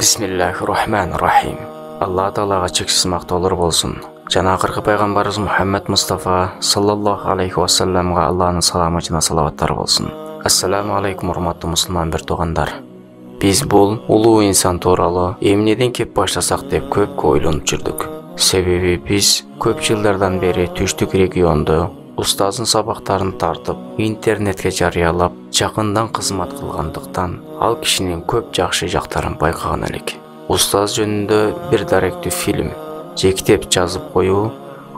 Бисмиллахир-рахманир-рахим. Алла Таалага чексиз мактоолор болсун. Жана акыркы пайгамбарыбыз Мухаммад Мустафа саллаллаху алейхи вассаламга Алланын саламы жана салаваттары болсун. Ассаламу алейкум урматтуу мусулман бир туугандар. Биз бул улуу инсан тууралуу эмнеден кеп баштасак деп көп ойлонуп жүрдүк. Себеби биз көп жылдардан бери түштүк регионду устаздын сабактарын тартып, интернетке жарыялап, жакындан кызмат кылгандыктан ал кишинин көп жакшы жактарын байкаган элек. Устаз жөнүндө бир даректүү фильм жектеп жазып коюу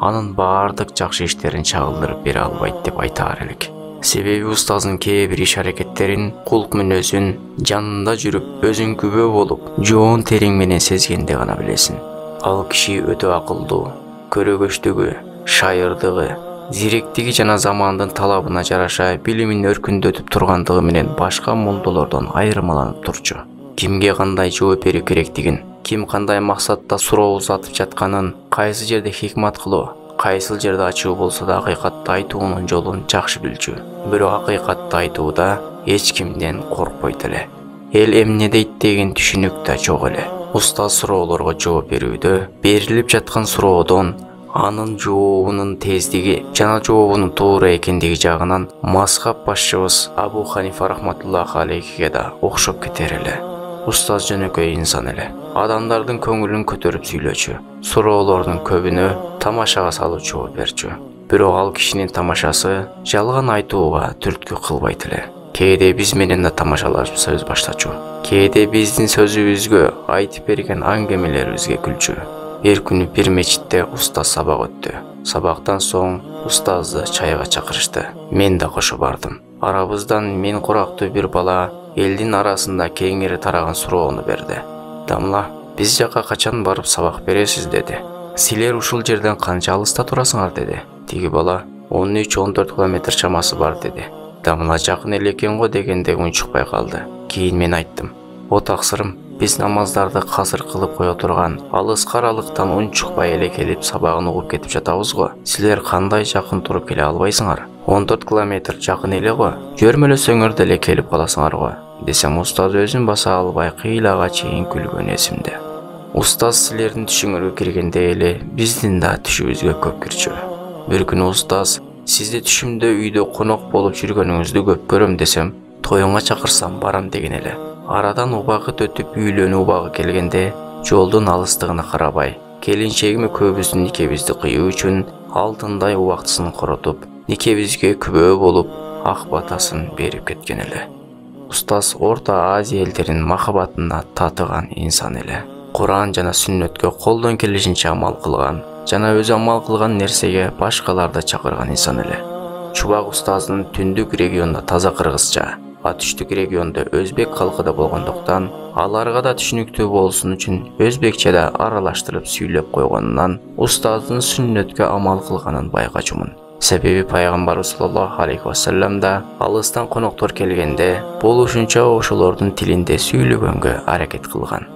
анын баардык жакшы иштерин чагылдырып бере албайт деп айтаар элек. Себеби устаздын кээ бир иш аракеттерин, кулк мүнөзүн жанында жүрүп, өзүң күбө болуп, жоон териң менен сезгенде гана билесиң. Ал киши өтө акылдуу, көрөгөчтүгү, шайырдыгы, зиректиги жана замандын талабына жараша билимин өркүндөтүп тургандыгы менен башка молдолордон айырмаланып турчу. Кимге кандай жооп берүү керектигин, ким кандай максатта суроо узатып жатканын, кайсы жерде хикмат кылуу, кайсыл жерде ачуу болсо да акыйкатты айтуунун жолун жакшы билчү. Бирок акыйкатты айтууда эч кимден коркпойт эле. Эл эмне дейт деген түшүнүк да жок эле. Устаз суроолорго жооп берүүдө берилип жаткан суроодон анын жообунун тездиги жана жообунун туура экендиги жагынан мазхаб башчыбыз Абу Ханифа рахматуллахи алейхиге да окшоп кетер эле. Устаз жөнөкөй инсан эле. Адамдардын көңүлүн көтөрүп сүйлөчү, суроолордун көбүнө тамашага салып жооп берчү. Бирок ал кишинин тамашасы жалган айтууга түрткү кылбайт эле. Кээде биз менен да тамашалашып сөз баштачу. Кээде биздин сөзүбүзгө айтып берген аңгемелерибизге күлчү. Бир күнү бир мечитте устаз сабак өттү. Сабактан соң устазды чайга чакырышты. Мен да кошо бардым. Арабыздан мен курактуу бир бала элдин арасында кеңири тараган суроону берди. Дамла, биз жака качан барып сабак бересиз деди. Силер ушул жерден канча алыста турасыңар деди. Тиги бала 13-14 километр чамасы бар деди. Дамла жакын эле экен го дегенде унчукпай калды. Кийин мен айттым: "О таксырым, биз намаздарды касыр кылып кое турган алыскы аралыктан унчукпай эле келип сабагын угуп кетип жатабыз го. Силер кандай жакын туруп келе албайсыңар? 14 километр жакын эле го. Жөрмөлөсөңөр деле келип каласыңар го" десем, устаз өзүн баса албай кыйлага чейин күлгөн эсимде. Устаз силердин түшүңөргө киргенде эле биздин да түшүбүзгө көп кирчү. Бир күнү устаз: "Сизди түшүмдө үйдө конок болуп жүргөнүңүздү көп көрөм" десем, "Тоюңа чакырсам барам" деген эле. Арадан убакыт өтүп үйлөнүү убагы келгенде, жолдун алыстыгына карабай, келинчегиме көбүбүздүн никебизди кыюу үчүн алтындай убактысын коротуп, никебизге күбө болуп, ак батасын берип кеткен эле. Устаз Орто Азия элдеринин махабатына татыган инсан эле. Куран жана сүннөткө колдон келишинче амал кылган жана өзү амал кылган нерсеге башкаларды чакырган инсан эле. Чубак устаздын түндүк регионда таза кыргызча, түштүк региондо өзбек калкы да болгондуктан, аларга да түшүнүктүү болсун үчүн өзбекче да аралаштырып сүйлөп койгонунан устаздын сүннөткө амал кылганын байкачумун. Себеби пайгамбар саллаллаху алейхи вассалам да алыстан коноктор келгенде болушунча ошолордун тилинде сүйлөгөнгө аракет кылган.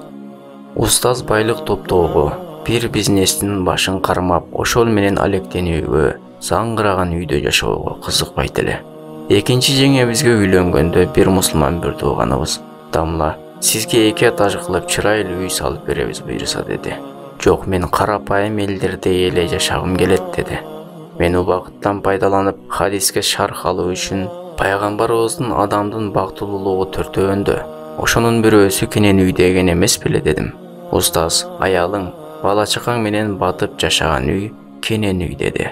Устаз байлык топтоого, бир бизнестин башын кармап, ошол менен алектенүүгө, заңгыраган үйдө жашоого кызыкпайт эле. Экинчи жеңебизге үйлөнгөндө бир мусулман бир тууганыбыз: "Дамла, сизге 2 этаж кылып чырайлуу үй салып беребиз буйруса" деди. "Жок, мен карапайым элдерде эле жашагым келет" деди. Мен убакыттан пайдаланып, хадиске шарх алуу үчүн пайгамбарыбыздын адамдын бактылуулугу төртөөндө, ошонун бирөөсү кенен үйдө экен эмес беле дедим. Устаз: "Аялың, бала чакаң менен батып жашаган үй кенен үй" деди.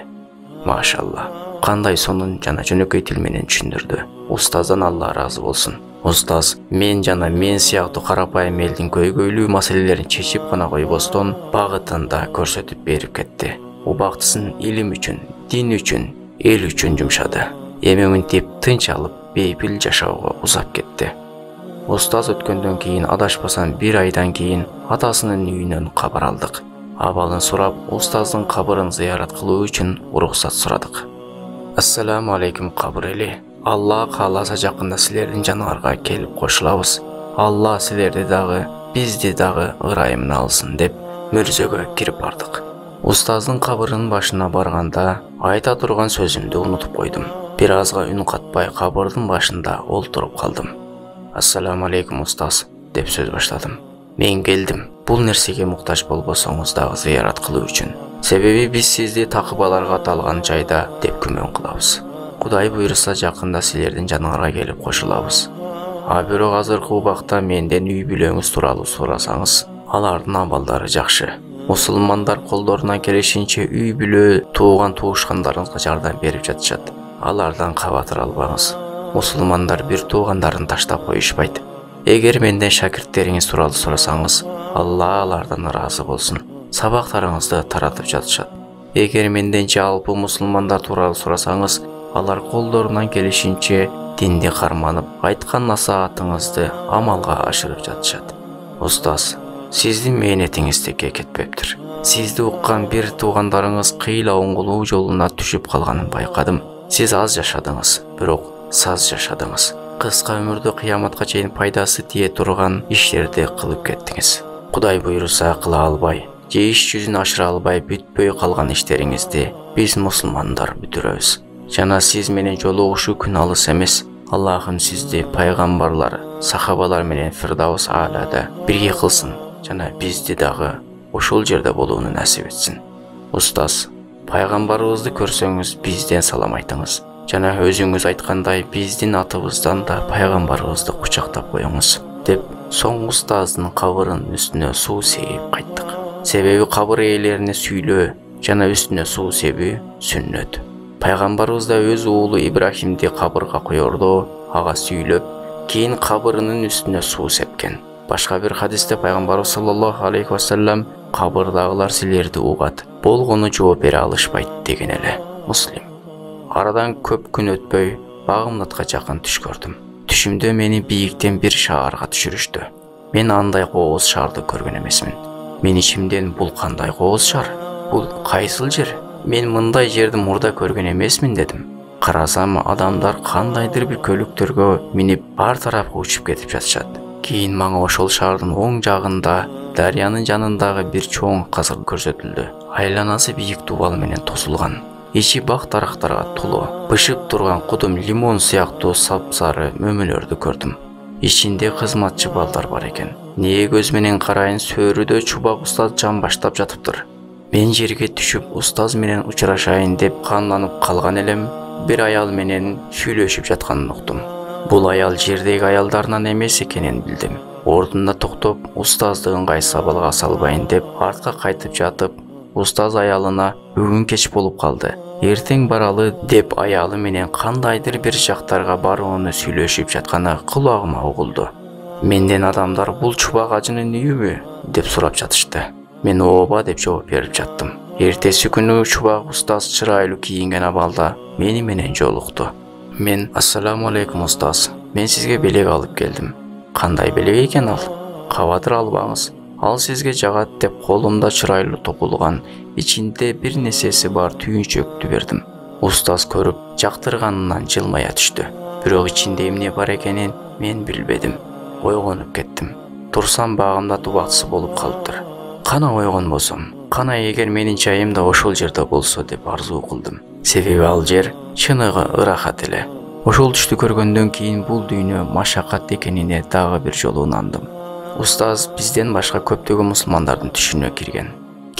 Машалла, кандай сонун жана жөнөкөй тил менен түшүндүрдү. Устаздан Алла ыраазы болсун. Устаз мен жана мен сыяктуу карапайым элдин көйгөйлүү маселелерин чечип гана койбостон, багытын да көрсөтүп берип кетти. Убактысын илим үчүн, дин үчүн, эл үчүн жумшады. Эми мынтип тынч алып, бейпил жашоого узап кетти. Устаз өткөндөн кийин, адашпасам 1 айдан кийин атасынын үйүнөн кабар алдык. Абалын сурап, устаздын кабырын зыярат кылуу үчүн уруксат сурадык. "Ассаламу алейкум кабыр эли. Алла кааласа жакында силердин жаныңарга келип кошулабыз. Алла силерди дагы, бизди дагы ырайымына алсын" деп мөрзөгө кирип бардык. Устаздын кабырынын башына барганда айта турган сөзүмдү унутуп койдум. Бир азга үн катпай кабырдын башында олтуруп калдым. "Ассаламу алейкум устаз" деп сөз баштадым. Мен келдим. Бул нерсеге муктаж болбосоңуз дагы зыярат кылуу үчүн. Себеби биз сизди такыбаларга аталган жайда деп күмөн кылабыз. Кудай буйруса жакында силердин жаныңарга келип кошулабыз. А бирок азыркы убакта менден үй бүлөңүз тууралуу сурасаңыз, алардын абалдары жакшы. Мусулмандар колдорунан келишинче үй бүлө тууган туушкандарыңызга жардам берип жатышат. Алардан кабатыр албаңыз. Мусулмандар бир туугандарын таштап коюшпайт. Эгер менден шакирттериңиз тууралуу сурасаңыз, Алла алардан ыраазы болсун. Сабактарыңызды таратып жатышат. Эгер менден жалпы мусулмандар тууралуу сурасаңыз, алар колдорунан келишинче динди карманып, айткан насаатыңызды амалга ашырып жатышат. Устаз, сиздин мээнетиңиз текке кетпептир. Сизди уккан бир туугандарыңыз кыйла оңгулуу жолуна түшүп калганын байкадым. Сиз аз жашадыңыз, бирок саз жашадыңыз. Кыска өмүрдө кыяматка чейин пайдасы тие турган иштерди кылып кеттиңиз. Кудай буйруса кыла албай, же иш жүзүн ашыра албай бүтпөй калган иштериңизди биз мусулмандар бүтүрөбүз. Жана сиз менен жолугушуу күн алыс эмес. Аллахым сизди пайгамбарлар, сахабалар менен Фирдаус аалада бирге кылсын жана бизди дагы ошол жерде болууну насип этсин. Устаз, пайгамбарыбызды көрсөңүз бизден салам айтыңыз. Жана өзүңүз айткандай биздин атыбыздан да пайгамбарыбызды кучактап коюңуз деп соң устаздын кабырынын үстүнө суу сээп кайттык. Себеби кабыр ээлерине сүйлөө жана үстүнө суу себүү сүннөт. Пайгамбарыбыз да өз уулу Ибрахимди кабырга коердо, ага сүйлөп, кийин кабырынын үстүнө суу сепкен. Башка бир хадисте пайгамбарыбыз саллаллаху алейхи вассалам кабырдагылар силерди угат, болгону жооп бере алышпайт деген эле. Муслим. Арадан көп күн өтпөй Багымнатка жакын түш көрдүм. Түшүмдө мени бийиктен бир шаарга түшүрүштү. Мен андай кооз шаарды көргөн эмесмин. Мен ичимден бул кандай кооз шаар? Бул кайсыл жер? Мен мындай жерди мурда көргөн эмесмин дедим. Карасам адамдар кандайдыр бир көлүктөргө минип ар тарапка учуп кетип жатышат. Кийин мага ошол шаардын оң жагында дарыянын жанындагы бир чоң казыр көрсөтүлдү. Айланасы бийик дубал менен тосулган. Ичи бак дарактарга толуу, бышып турган кудум лимон сыяктуу сапсары мөмөлөрдү көрдүм. Ичинде кызматчы балдар бар экен. Нээ көз менен карайын, сөөрүдө чубак устаз жан баштап жатыптыр. Мен жерге түшүп устаз менен учурашайын деп канданып калган элем, бир аял менен сүйлөшүп жатканын уктум. Бул аял жердеги аялдарынан эмес экенин билдим. Ордунда токтоп, устазды ыңгай сабалга салбайын деп артка кайтып жатып, устаз аялына бүгүн кеч болуп калды, эртең баралы деп аялы менен кандайдыр бир жактарга барууну сүйлөшүп жатканы кулагыма угулду. Менден адамдар бул чубак ажынын үйүбү деп сурап жатышты. Мен ооба деп жооп берип жаттым. Эртеси күнү чубак устаз чырайлуу кийинген абалда мени менен жолукту. Мен ассаламу алейкум устаз. Мен сизге белек алып келдим. Кандай белек экен ал? Кабатыр албаңыз. Ал сизге жагат деп колумда чырайлуу топулган, ичинде бир нерсеси бар түйүнчөктү бердим. Устаз көрүп, жактырганынан жылмая түштү. Бирок ичинде эмне бар экенин мен билбедим. Ойгонуп кеттим. Турсам багымда убактысы болуп калыптыр. Кана ойгонбосом, кана эгер менин чайым да ошол жерде болсо деп арзуу кылдым. Себеби ал жер чыныгы ырахат эле. Ошол түштү көргөндөн кийин бул дүйнө машакат экенине дагы бир жолу ынандым. Устаз бизден башка көптөгөн мусулмандардын түшүнө кирген.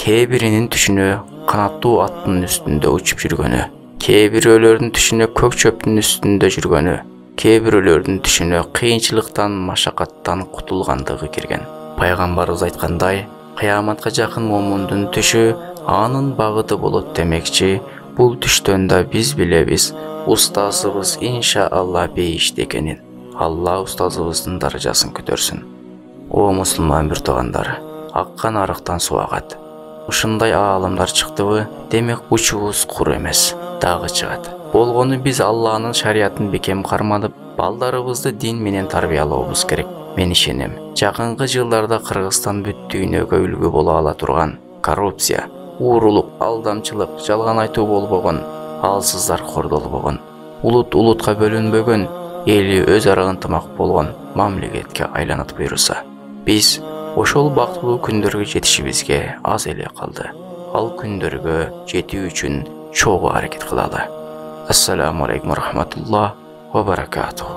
Кээ биринин түшүнө канаттуу аттын үстүндө учуп жүргөнү, кээ бирөөлөрдүн түшүнө көк чөптүн үстүндө жүргөнү, кээ бирөөлөрдүн түшүнө кыйынчылыктан, машакаттан кутулгандыгы кирген. Пайгамбарыбыз айткандай, кыяматка жакын момундун түшү анын багыты болот демекчи, бул түштөн да биз билебиз, устазыбыз иншаалла бейиште экенин. Алла устазыбыздын даражасын көтөрсүн. О мусулман бир туугандар, аккан арыктан суу агат. Ушундай аалымдар чыктыбы, демек учубуз кур эмес, дагы чыгат. Болгону биз Алланын шариятын бекем карманып, балдарыбызды дин менен тарбиялообуз керек. Мен ишенем, жакынкы жылдарда Кыргызстан бүт дүйнөгө үлгү боло ала турган коррупция, уурулук, алдамчылык, жалган айтуу болбогон, алсыздар кордолбогон, улутка бөлүнбөгөн, эли өз ара ынтымак болгон мамлекетке айланат буйруса. Биз ошол бактылуу күндөргө жетишибизге аз эле калды. Ал күндөргө жетүү үчүн чогуу аракет кылалы. Ассаламу алейкум ва рахматуллах ва баракатух.